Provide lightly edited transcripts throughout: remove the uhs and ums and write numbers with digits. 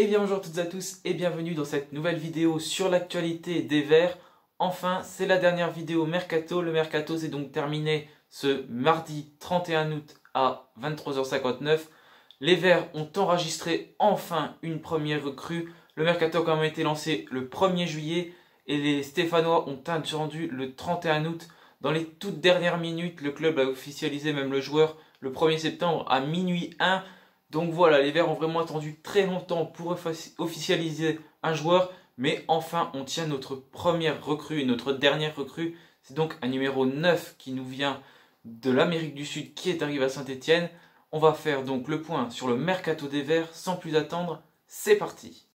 Eh bien bonjour à toutes et à tous et bienvenue dans cette nouvelle vidéo sur l'actualité des Verts. Enfin, c'est la dernière vidéo Mercato. Le Mercato s'est donc terminé ce mardi 31 août à 23h59. Les Verts ont enregistré enfin une première recrue. Le Mercato a quand même été lancé le 1er juillet et les Stéphanois ont attendu le 31 août. Dans les toutes dernières minutes, le club a officialisé même le joueur le 1er septembre à minuit 1. Donc voilà, les Verts ont vraiment attendu très longtemps pour officialiser un joueur. Mais enfin, on tient notre première recrue et notre dernière recrue. C'est donc un numéro 9 qui nous vient de l'Amérique du Sud qui est arrivé à Saint-Etienne. On va faire donc le point sur le Mercato des Verts. Sans plus attendre, c'est parti.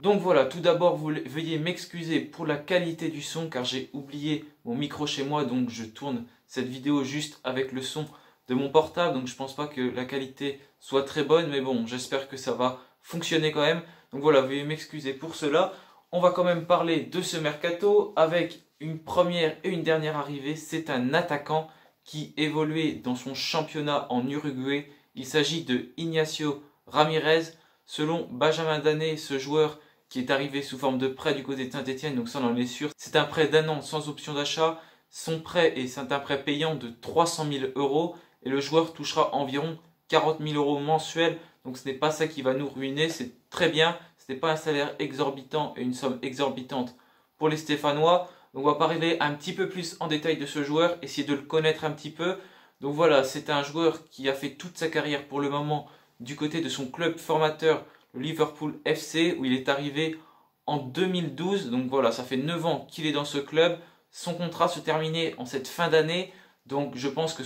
Donc voilà, tout d'abord, veuillez m'excuser pour la qualité du son car j'ai oublié mon micro chez moi, donc je tourne cette vidéo juste avec le son de mon portable, donc je pense pas que la qualité soit très bonne, mais bon, j'espère que ça va fonctionner quand même. Donc voilà, veuillez m'excuser pour cela. On va quand même parler de ce mercato avec une première et une dernière arrivée. C'est un attaquant qui évoluait dans son championnat en Uruguay. Il s'agit de Ignacio Ramirez. Selon Benjamin Danet, ce joueur qui est arrivé sous forme de prêt du côté de Saint-Etienne, donc ça on en est sûr. C'est un prêt d'1 an sans option d'achat. Son prêt est un prêt payant de 300 000 € et le joueur touchera environ 40 000 € mensuels. Donc ce n'est pas ça qui va nous ruiner, c'est très bien. Ce n'est pas un salaire exorbitant et une somme exorbitante pour les Stéphanois. Donc on va parler un petit peu plus en détail de ce joueur, essayer de le connaître un petit peu. Donc voilà, c'est un joueur qui a fait toute sa carrière pour le moment du côté de son club formateur, le Liverpool FC, où il est arrivé en 2012. Donc voilà, ça fait 9 ans qu'il est dans ce club. Son contrat se terminait en cette fin d'année. Donc je pense que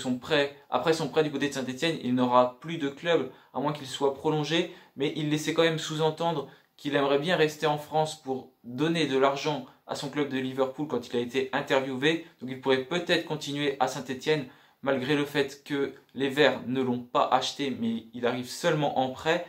après son prêt du côté de Saint-Etienne, il n'aura plus de club, à moins qu'il soit prolongé. Mais il laissait quand même sous-entendre qu'il aimerait bien rester en France pour donner de l'argent à son club de Liverpool quand il a été interviewé. Donc il pourrait peut-être continuer à Saint-Etienne, malgré le fait que les Verts ne l'ont pas acheté, mais il arrive seulement en prêt.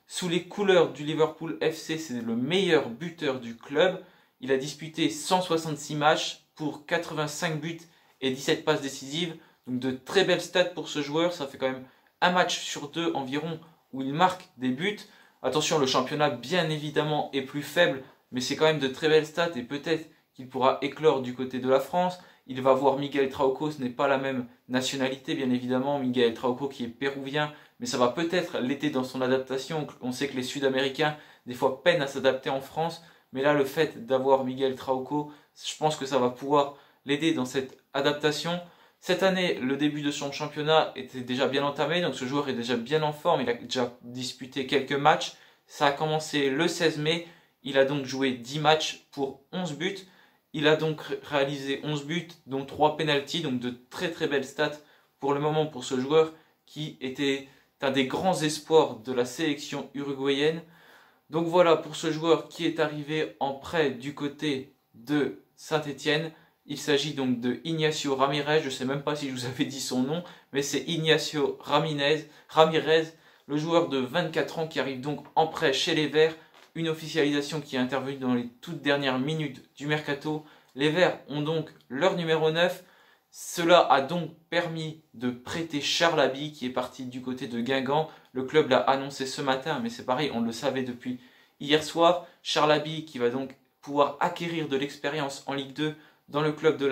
Sous les couleurs du Liverpool FC, c'est le meilleur buteur du club. Il a disputé 166 matchs pour 85 buts et 17 passes décisives. Donc de très belles stats pour ce joueur. Ça fait quand même un match sur deux environ où il marque des buts. Attention, le championnat bien évidemment est plus faible, mais c'est quand même de très belles stats et peut-être qu'il pourra éclore du côté de la France. Il va voir Miguel Trauco, ce n'est pas la même nationalité bien évidemment. Miguel Trauco qui est péruvien, mais ça va peut-être l'aider dans son adaptation. On sait que les Sud-Américains, des fois, peinent à s'adapter en France. Mais là, le fait d'avoir Miguel Trauco, je pense que ça va pouvoir l'aider dans cette adaptation. Cette année, le début de son championnat était déjà bien entamé. Donc ce joueur est déjà bien en forme. Il a déjà disputé quelques matchs. Ça a commencé le 16 mai. Il a donc joué 10 matchs pour 11 buts. Il a donc réalisé 11 buts, dont 3 pénaltys. Donc de très très belles stats pour le moment pour ce joueur qui était un des grands espoirs de la sélection uruguayenne. Donc voilà pour ce joueur qui est arrivé en prêt du côté de Saint-Etienne. Il s'agit donc de Ignacio Ramirez. Je ne sais même pas si je vous avais dit son nom, mais c'est Ignacio Ramirez, le joueur de 24 ans qui arrive donc en prêt chez les Verts. Une officialisation qui est intervenue dans les toutes dernières minutes du mercato. Les Verts ont donc leur numéro 9. Cela a donc permis de prêter Charles Haby qui est parti du côté de Guingamp. Le club l'a annoncé ce matin, mais c'est pareil, on le savait depuis hier soir. Charles Haby qui va donc pouvoir acquérir de l'expérience en Ligue 2 dans le club de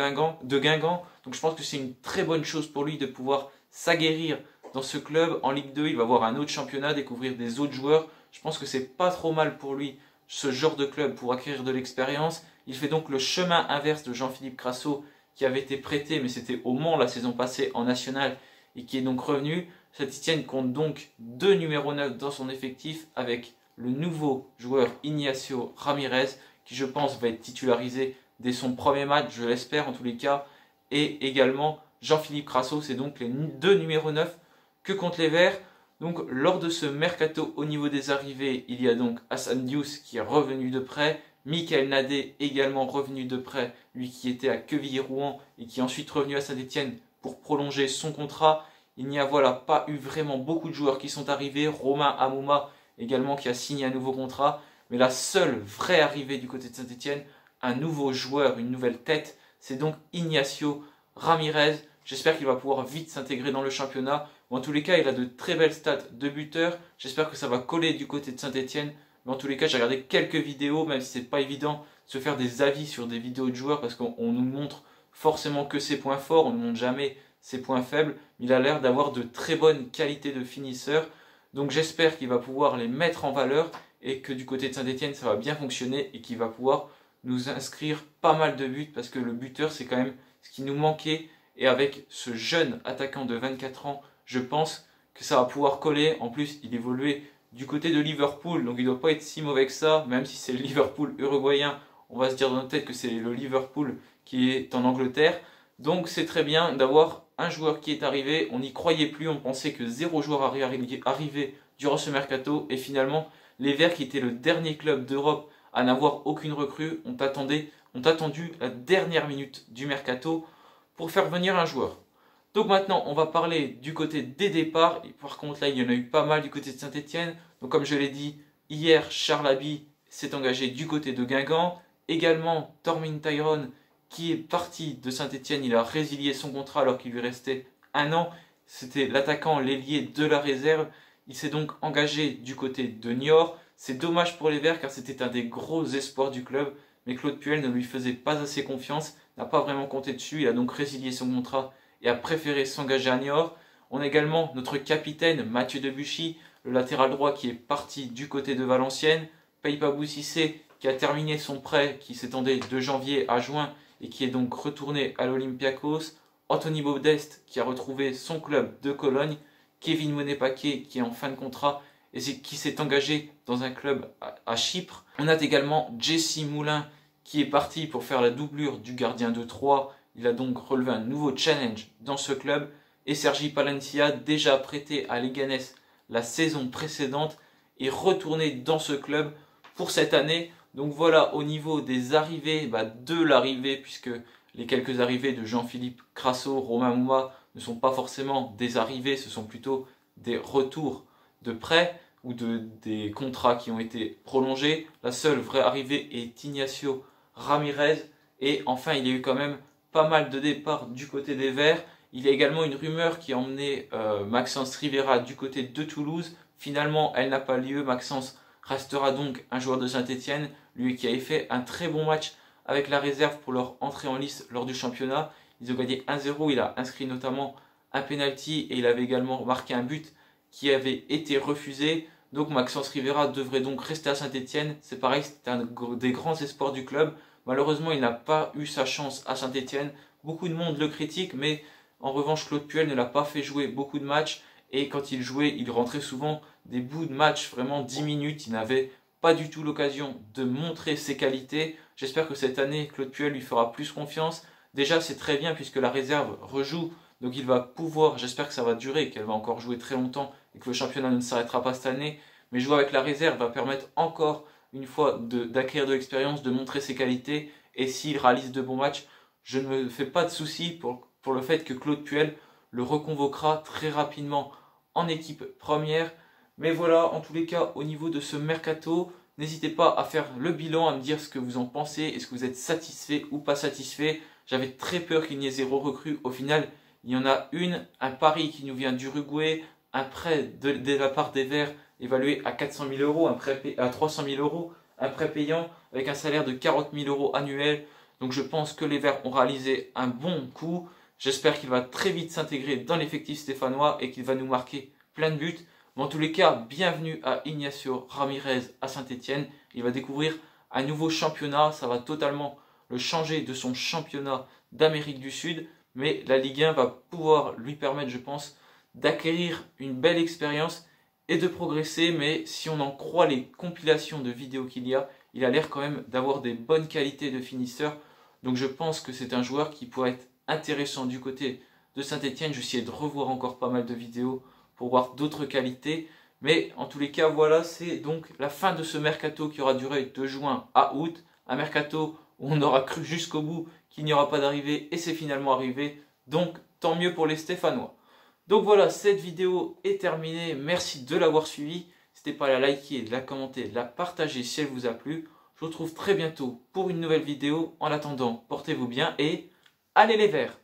Guingamp. Donc je pense que c'est une très bonne chose pour lui de pouvoir s'aguerrir dans ce club. En Ligue 2, il va voir un autre championnat, découvrir des autres joueurs. Je pense que c'est pas trop mal pour lui, ce genre de club, pour acquérir de l'expérience. Il fait donc le chemin inverse de Jean-Philippe Crasso, qui avait été prêté, mais c'était au Mans la saison passée en national, et qui est donc revenu. Saint-Etienne compte donc 2 numéros 9 dans son effectif, avec le nouveau joueur Ignacio Ramirez, qui je pense va être titularisé dès son premier match, je l'espère en tous les cas, et également Jean-Philippe Crasso. C'est donc les 2 numéros 9 que comptent les Verts. Donc lors de ce mercato au niveau des arrivées, il y a donc Hassan Diouf qui est revenu de prêt, Michael Nadé également revenu de prêt, lui qui était à Quevilly-Rouen et qui est ensuite revenu à Saint-Etienne pour prolonger son contrat. Il n'y a pas eu vraiment beaucoup de joueurs qui sont arrivés. Romain Amouma également qui a signé un nouveau contrat. Mais la seule vraie arrivée du côté de Saint-Etienne, un nouveau joueur, une nouvelle tête, c'est donc Ignacio Ramirez. J'espère qu'il va pouvoir vite s'intégrer dans le championnat. En tous les cas, il a de très belles stats de buteur. J'espère que ça va coller du côté de Saint-Etienne. Mais en tous les cas, j'ai regardé quelques vidéos, même si c'est pas évident de se faire des avis sur des vidéos de joueurs parce qu'on nous montre forcément que ses points forts, on ne montre jamais ses points faibles. Il a l'air d'avoir de très bonnes qualités de finisseur. Donc j'espère qu'il va pouvoir les mettre en valeur et que du côté de Saint-Etienne, ça va bien fonctionner et qu'il va pouvoir nous inscrire pas mal de buts parce que le buteur, c'est quand même ce qui nous manquait. Et avec ce jeune attaquant de 24 ans, je pense que ça va pouvoir coller. En plus, il évoluait du côté de Liverpool, donc il ne doit pas être si mauvais que ça, même si c'est le Liverpool uruguayen. On va se dire dans notre tête que c'est le Liverpool qui est en Angleterre. Donc c'est très bien d'avoir un joueur qui est arrivé. On n'y croyait plus, on pensait que 0 joueur arrivait durant ce mercato. Et finalement, les Verts, qui étaient le dernier club d'Europe à n'avoir aucune recrue, ont attendu la dernière minute du mercato pour faire venir un joueur. Donc maintenant, on va parler du côté des départs. Et par contre, là, il y en a eu pas mal du côté de Saint-Etienne. Donc comme je l'ai dit, hier, Charles Haby s'est engagé du côté de Guingamp. Également, Tormin Tyrone, qui est parti de Saint-Etienne, il a résilié son contrat alors qu'il lui restait 1 an. C'était l'attaquant, l'ailier de la réserve. Il s'est donc engagé du côté de Niort. C'est dommage pour les Verts car c'était un des gros espoirs du club. Mais Claude Puel ne lui faisait pas assez confiance, n'a pas vraiment compté dessus. Il a donc résilié son contrat et a préféré s'engager à Niort. On a également notre capitaine Mathieu Debuchy, le latéral droit qui est parti du côté de Valenciennes. Pape Cissé qui a terminé son prêt qui s'étendait de janvier à juin et qui est donc retourné à l'Olympiakos. Anthony Modeste qui a retrouvé son club de Cologne. Kevin Monet-Paquet qui est en fin de contrat et qui s'est engagé dans un club à Chypre. On a également Jesse Moulin qui est parti pour faire la doublure du gardien de Troyes. Il a donc relevé un nouveau challenge dans ce club. Et Sergi Palencia, déjà prêté à Leganés la saison précédente, est retourné dans ce club pour cette année. Donc voilà, au niveau des arrivées, de l'arrivée, puisque les quelques arrivées de Jean-Philippe Crasso, Romain Mouma ne sont pas forcément des arrivées, ce sont plutôt des retours de prêt ou des contrats qui ont été prolongés. La seule vraie arrivée est Ignacio Ramirez. Et enfin, il y a eu quand même pas mal de départs du côté des Verts. Il y a également une rumeur qui a emmené Maxence Rivera du côté de Toulouse. Finalement, elle n'a pas lieu. Maxence restera donc un joueur de Saint-Etienne, lui qui avait fait un très bon match avec la réserve pour leur entrée en lice lors du championnat. Ils ont gagné 1-0, il a inscrit notamment un penalty et il avait également marqué un but qui avait été refusé. Donc Maxence Rivera devrait donc rester à Saint-Etienne. C'est pareil, c'est un des grands espoirs du club. Malheureusement, il n'a pas eu sa chance à Saint-Etienne. Beaucoup de monde le critique, mais en revanche, Claude Puel ne l'a pas fait jouer beaucoup de matchs. Et quand il jouait, il rentrait souvent des bouts de match, vraiment 10 minutes. Il n'avait pas du tout l'occasion de montrer ses qualités. J'espère que cette année, Claude Puel lui fera plus confiance. Déjà, c'est très bien puisque la réserve rejoue. Donc il va pouvoir, j'espère que ça va durer, qu'elle va encore jouer très longtemps et que le championnat ne s'arrêtera pas cette année. Mais jouer avec la réserve va permettre encore une fois d'acquérir de l'expérience, de montrer ses qualités. Et s'il réalise de bons matchs, je ne me fais pas de soucis pour le fait que Claude Puel le reconvoquera très rapidement en équipe première. Mais voilà, en tous les cas, au niveau de ce mercato, n'hésitez pas à faire le bilan, à me dire ce que vous en pensez. Est-ce que vous êtes satisfait ou pas satisfait? J'avais très peur qu'il n'y ait 0 recrue. Au final, il y en a un pari qui nous vient d'Uruguay, un prêt de la part des Verts évalué à 400 000 euros, un prêt à 300 000 euros, un prêt payant avec un salaire de 40 000 euros annuel. Donc je pense que les Verts ont réalisé un bon coup. J'espère qu'il va très vite s'intégrer dans l'effectif stéphanois et qu'il va nous marquer plein de buts. Mais en tous les cas, bienvenue à Ignacio Ramirez à Saint-Etienne. Il va découvrir un nouveau championnat. Ça va totalement le changer de son championnat d'Amérique du Sud. Mais la Ligue 1 va pouvoir lui permettre, je pense, d'acquérir une belle expérience et de progresser. Mais si on en croit les compilations de vidéos qu'il y a, il a l'air quand même d'avoir des bonnes qualités de finisseur. Donc je pense que c'est un joueur qui pourrait être intéressant du côté de Saint-Etienne. Je vais essayer de revoir encore pas mal de vidéos pour voir d'autres qualités. Mais en tous les cas, voilà, c'est donc la fin de ce mercato qui aura duré de juin à août. Un mercato où on aura cru jusqu'au bout qu'il n'y aura pas d'arrivée et c'est finalement arrivé. Donc tant mieux pour les Stéphanois. Donc voilà, cette vidéo est terminée. Merci de l'avoir suivi. N'hésitez pas à la liker, de la commenter, de la partager si elle vous a plu. Je vous retrouve très bientôt pour une nouvelle vidéo. En attendant, portez-vous bien et allez les Verts!